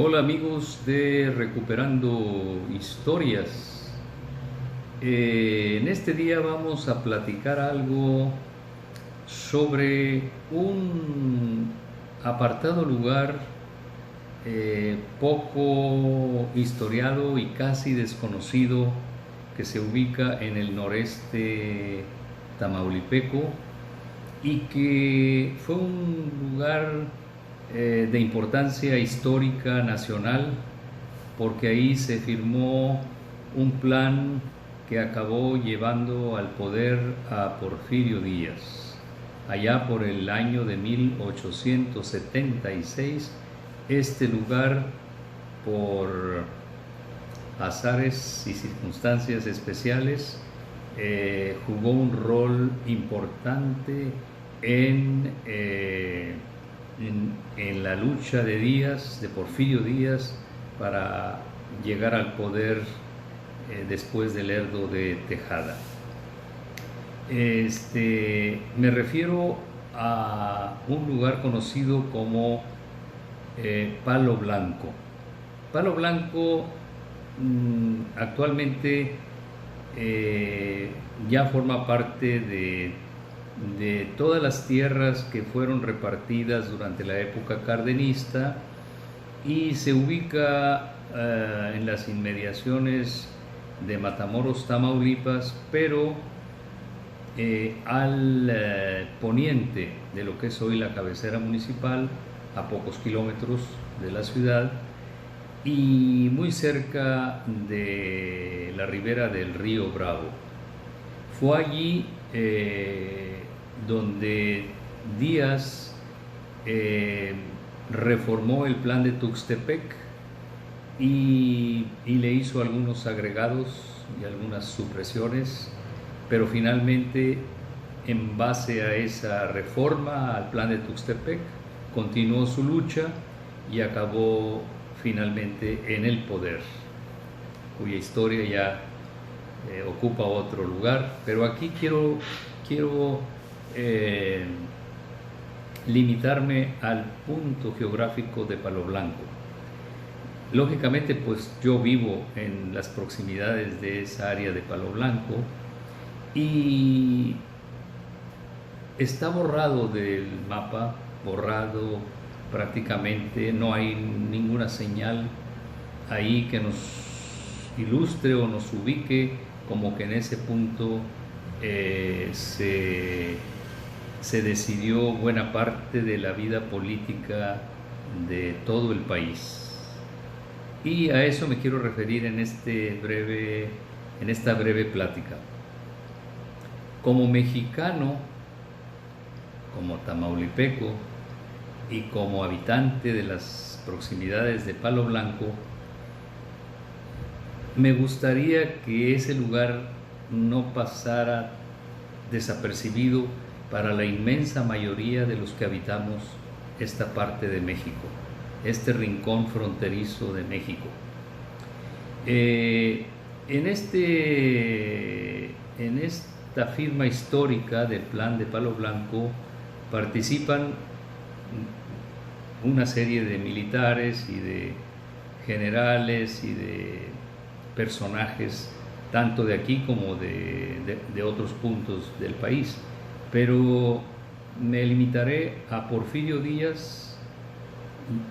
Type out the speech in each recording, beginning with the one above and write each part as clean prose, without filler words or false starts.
Hola amigos de Recuperando Historias. En este día vamos a platicar algo sobre un apartado lugar poco historiado y casi desconocido que se ubica en el noreste tamaulipeco y que fue un lugar de importancia histórica nacional porque ahí se firmó un plan que acabó llevando al poder a Porfirio Díaz. Allá por el año de 1876, este lugar, por azares y circunstancias especiales, jugó un rol importante en, eh, en la lucha de Díaz, de Porfirio Díaz, para llegar al poder después del Lerdo de Tejada. Me refiero a un lugar conocido como Palo Blanco. Palo Blanco actualmente ya forma parte de todas las tierras que fueron repartidas durante la época cardenista y se ubica en las inmediaciones de Matamoros, Tamaulipas, pero al poniente de lo que es hoy la cabecera municipal, a pocos kilómetros de la ciudad y muy cerca de la ribera del río Bravo. Fue allí donde Díaz reformó el plan de Tuxtepec y le hizo algunos agregados y algunas supresiones, pero finalmente, en base a esa reforma al plan de Tuxtepec, continuó su lucha y acabó finalmente en el poder, cuya historia ya ocupa otro lugar, pero aquí quiero limitarme al punto geográfico de Palo Blanco. Lógicamente, pues yo vivo en las proximidades de esa área de Palo Blanco y está borrado del mapa, borrado prácticamente, no hay ninguna señal ahí que nos ilustre o nos ubique como que en ese punto se decidió buena parte de la vida política de todo el país. Y a eso me quiero referir en esta breve plática. Como mexicano, como tamaulipeco y como habitante de las proximidades de Palo Blanco, me gustaría que ese lugar no pasara desapercibido para la inmensa mayoría de los que habitamos esta parte de México, este rincón fronterizo de México. En esta firma histórica del plan de Palo Blanco participan una serie de militares y de generales y de personajes tanto de aquí como de otros puntos del país, pero me limitaré a Porfirio Díaz,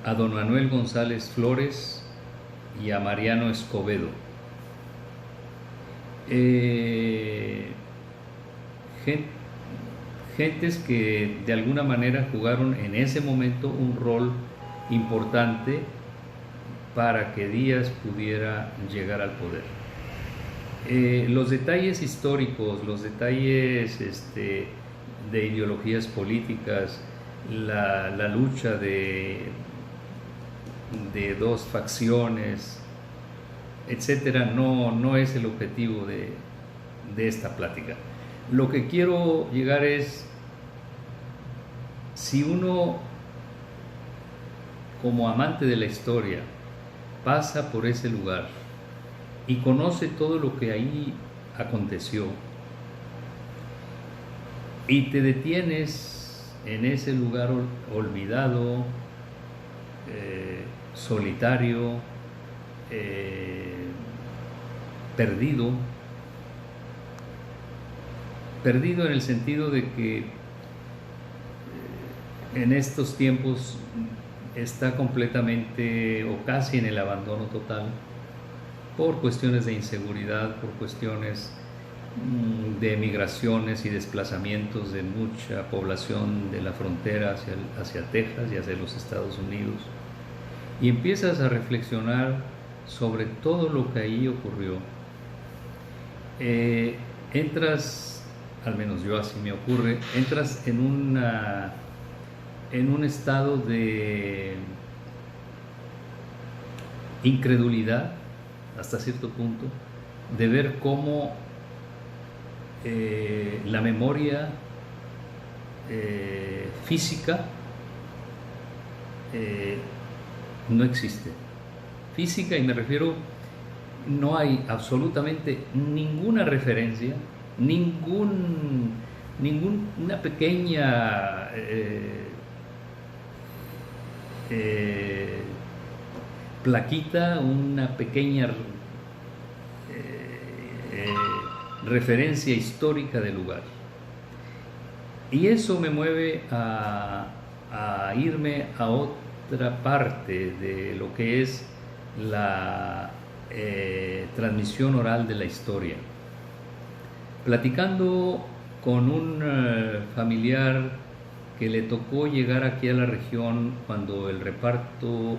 a don Manuel González Flores y a Mariano Escobedo. Gentes que de alguna manera jugaron en ese momento un rol importante para que Díaz pudiera llegar al poder. Los detalles históricos, los detalles de ideologías políticas, la lucha de dos facciones, etcétera, no es el objetivo de esta plática. Lo que quiero llegar es, si uno como amante de la historia pasa por ese lugar y conoce todo lo que ahí aconteció y te detienes en ese lugar olvidado, solitario, perdido, perdido en el sentido de que en estos tiempos está completamente o casi en el abandono total por cuestiones de inseguridad, por cuestiones de migraciones y desplazamientos de mucha población de la frontera hacia Texas y hacia los Estados Unidos. Y empiezas a reflexionar sobre todo lo que ahí ocurrió. Entras, al menos yo así me ocurre, entras en un estado de incredulidad hasta cierto punto, de ver cómo la memoria física no existe. Física, y me refiero, no hay absolutamente ninguna referencia, ninguna pequeña plaquita, una pequeña referencia histórica del lugar. Y eso me mueve a irme a otra parte de lo que es la transmisión oral de la historia. Platicando con un familiar que le tocó llegar aquí a la región cuando el reparto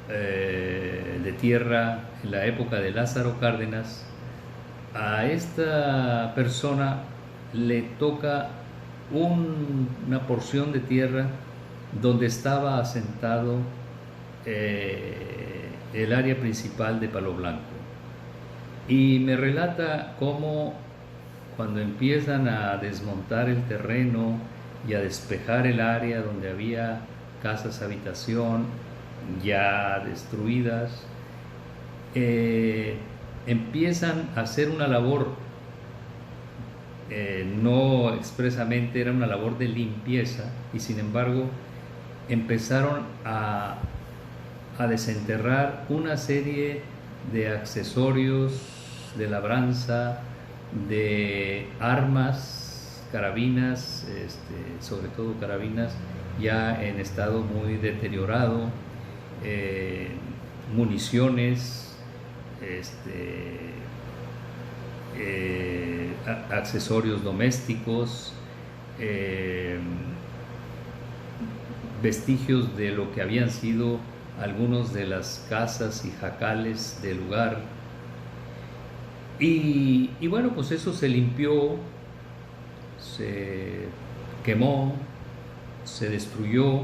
de tierra en la época de Lázaro Cárdenas, a esta persona le toca una porción de tierra donde estaba asentado el área principal de Palo Blanco, y me relata cómo cuando empiezan a desmontar el terreno y a despejar el área donde había casas habitación ya destruidas, empiezan a hacer una labor, no expresamente era una labor de limpieza, y sin embargo empezaron a desenterrar una serie de accesorios de labranza, de armas, carabinas, sobre todo carabinas ya en estado muy deteriorado, municiones, accesorios domésticos, vestigios de lo que habían sido algunos de las casas y jacales del lugar. Y bueno, pues eso se limpió, se quemó, se destruyó,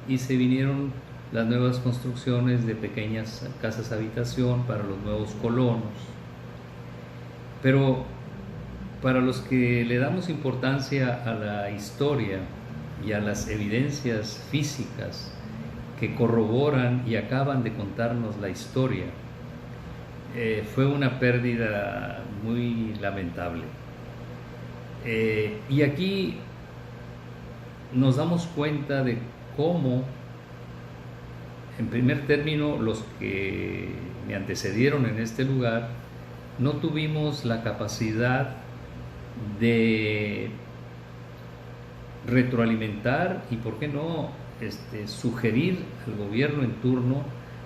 y se vinieron las nuevas construcciones de pequeñas casas habitación para los nuevos colonos. Pero para los que le damos importancia a la historia y a las evidencias físicas que corroboran y acaban de contarnos la historia, fue una pérdida muy lamentable. Y aquí nos damos cuenta de cómo, en primer término, los que me antecedieron en este lugar no tuvimos la capacidad de retroalimentar y, por qué no, sugerir al gobierno en turno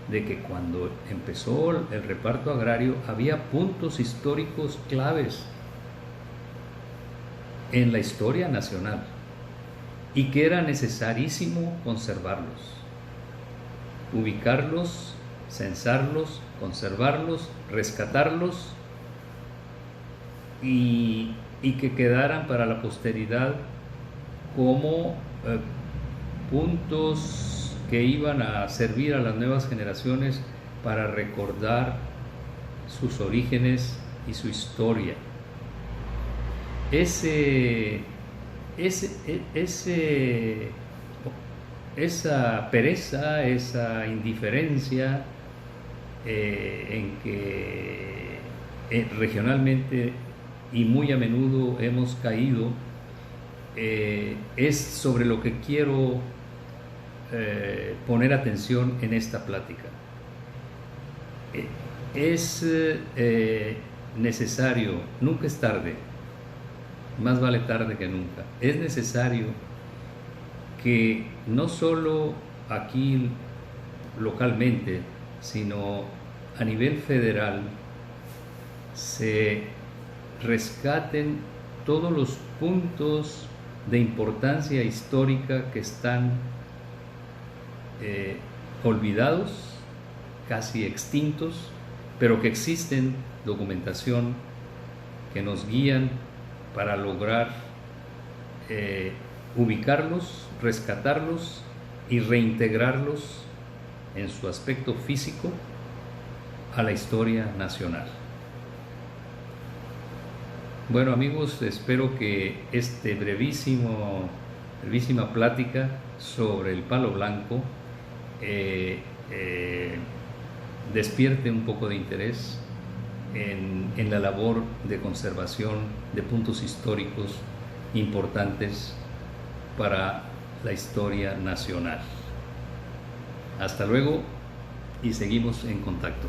de que cuando empezó el reparto agrario había puntos históricos claves en la historia nacional y que era necesarísimo conservarlos, ubicarlos, censarlos, conservarlos, rescatarlos y que quedaran para la posteridad como puntos que iban a servir a las nuevas generaciones para recordar sus orígenes y su historia. Esa pereza, esa indiferencia en que regionalmente y muy a menudo hemos caído, es sobre lo que quiero poner atención en esta plática. Es necesario, nunca es tarde, más vale tarde que nunca, es necesario que no solo aquí localmente, sino a nivel federal, se rescaten todos los puntos de importancia histórica que están olvidados, casi extintos, pero que existen documentación que nos guían para lograr ubicarlos, rescatarlos y reintegrarlos en su aspecto físico a la historia nacional. Bueno amigos, espero que esta brevísima plática sobre el palo blanco despierte un poco de interés en la labor de conservación de puntos históricos importantes para la historia nacional. Hasta luego y seguimos en contacto.